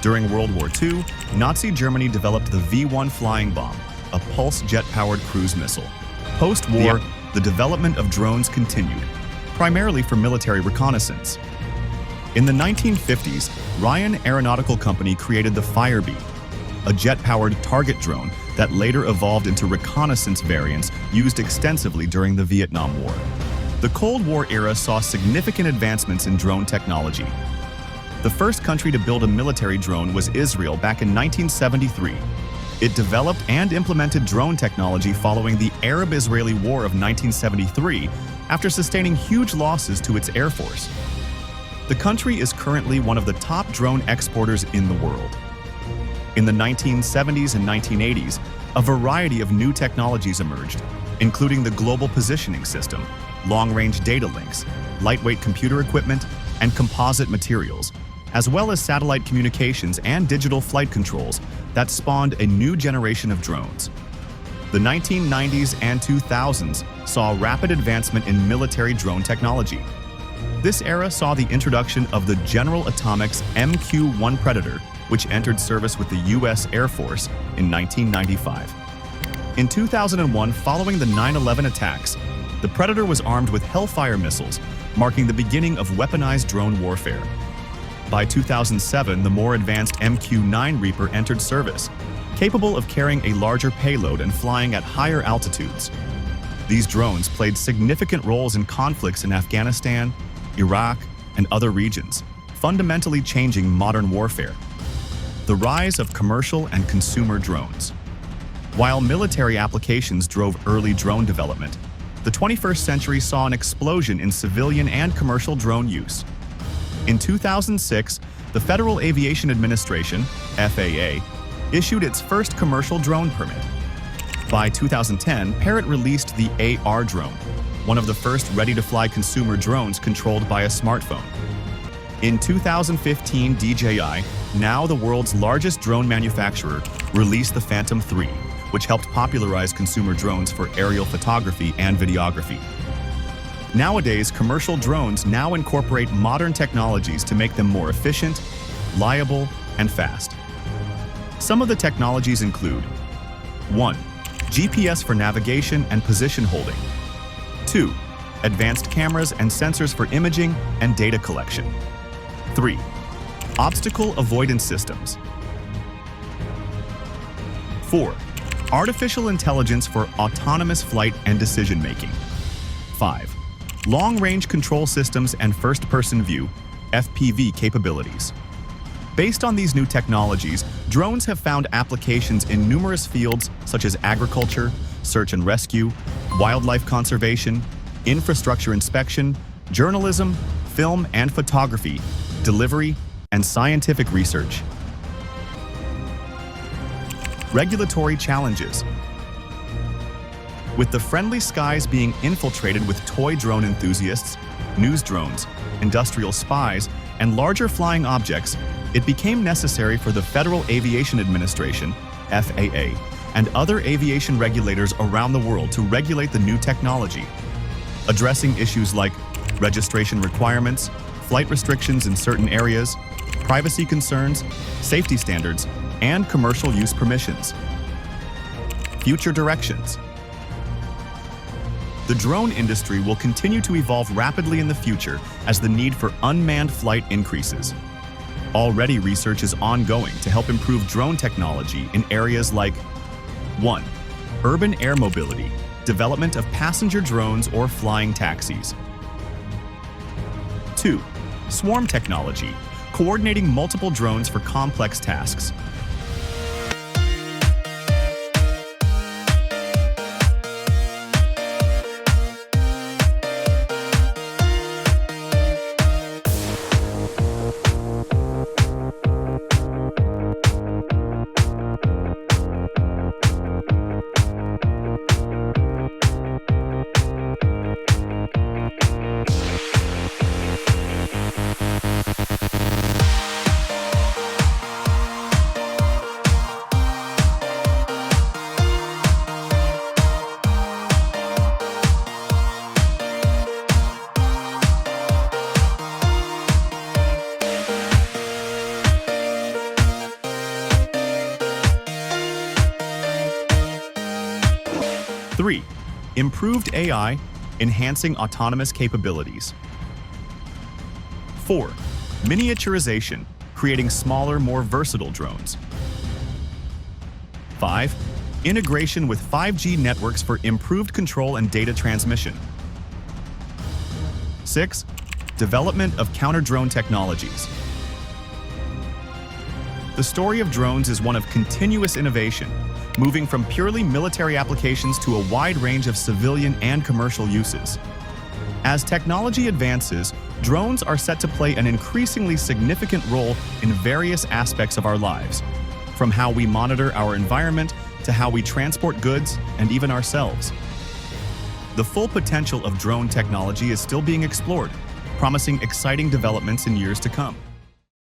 During World War II, Nazi Germany developed the V-1 flying bomb, a pulse jet-powered cruise missile. Post-war, the development of drones continued, primarily for military reconnaissance. In the 1950s, Ryan Aeronautical Company created the Firebee, a jet-powered target drone that later evolved into reconnaissance variants used extensively during the Vietnam War. The Cold War era saw significant advancements in drone technology. The first country to build a military drone was Israel back in 1973. It developed and implemented drone technology following the Arab-Israeli War of 1973 after sustaining huge losses to its air force. The country is currently one of the top drone exporters in the world. In the 1970s and 1980s, a variety of new technologies emerged, including the Global Positioning System, long-range data links, lightweight computer equipment, and composite materials, as well as satellite communications and digital flight controls that spawned a new generation of drones. The 1990s and 2000s saw rapid advancement in military drone technology. This era saw the introduction of the General Atomics MQ-1 Predator, which entered service with the U.S. Air Force in 1995. In 2001, following the 9/11 attacks, the Predator was armed with Hellfire missiles, marking the beginning of weaponized drone warfare. By 2007, the more advanced MQ-9 Reaper entered service, capable of carrying a larger payload and flying at higher altitudes. These drones played significant roles in conflicts in Afghanistan, Iraq, and other regions, fundamentally changing modern warfare. The rise of commercial and consumer drones. While military applications drove early drone development, the 21st century saw an explosion in civilian and commercial drone use. In 2006, the Federal Aviation Administration, FAA, issued its first commercial drone permit. By 2010, Parrot released the AR drone, one of the first ready-to-fly consumer drones controlled by a smartphone. In 2015, DJI, now the world's largest drone manufacturer, released the Phantom 3, which helped popularize consumer drones for aerial photography and videography. Nowadays, commercial drones now incorporate modern technologies to make them more efficient, reliable, and fast. Some of the technologies include 1. GPS for navigation and position holding. 2. Advanced cameras and sensors for imaging and data collection. 3. Obstacle avoidance systems. 4. Artificial intelligence for autonomous flight and decision-making. 5. Long-range control systems and first-person view, FPV capabilities. Based on these new technologies, drones have found applications in numerous fields such as agriculture, search and rescue, wildlife conservation, infrastructure inspection, journalism, film and photography, delivery, and scientific research. Regulatory challenges. With the friendly skies being infiltrated with toy drone enthusiasts, news drones, industrial spies, and larger flying objects, it became necessary for the Federal Aviation Administration, FAA, and other aviation regulators around the world to regulate the new technology, addressing issues like registration requirements, flight restrictions in certain areas, privacy concerns, safety standards, and commercial use permissions. Future directions. The drone industry will continue to evolve rapidly in the future as the need for unmanned flight increases. Already, research is ongoing to help improve drone technology in areas like 1. Urban air mobility, development of passenger drones or flying taxis. 2. Swarm technology, coordinating multiple drones for complex tasks. Improved AI, enhancing autonomous capabilities. 4. Miniaturization, creating smaller, more versatile drones. 5. Integration with 5G networks for improved control and data transmission. 6. Development of counter-drone technologies. The story of drones is one of continuous innovation, moving from purely military applications to a wide range of civilian and commercial uses. As technology advances, drones are set to play an increasingly significant role in various aspects of our lives, from how we monitor our environment to how we transport goods and even ourselves. The full potential of drone technology is still being explored, promising exciting developments in years to come.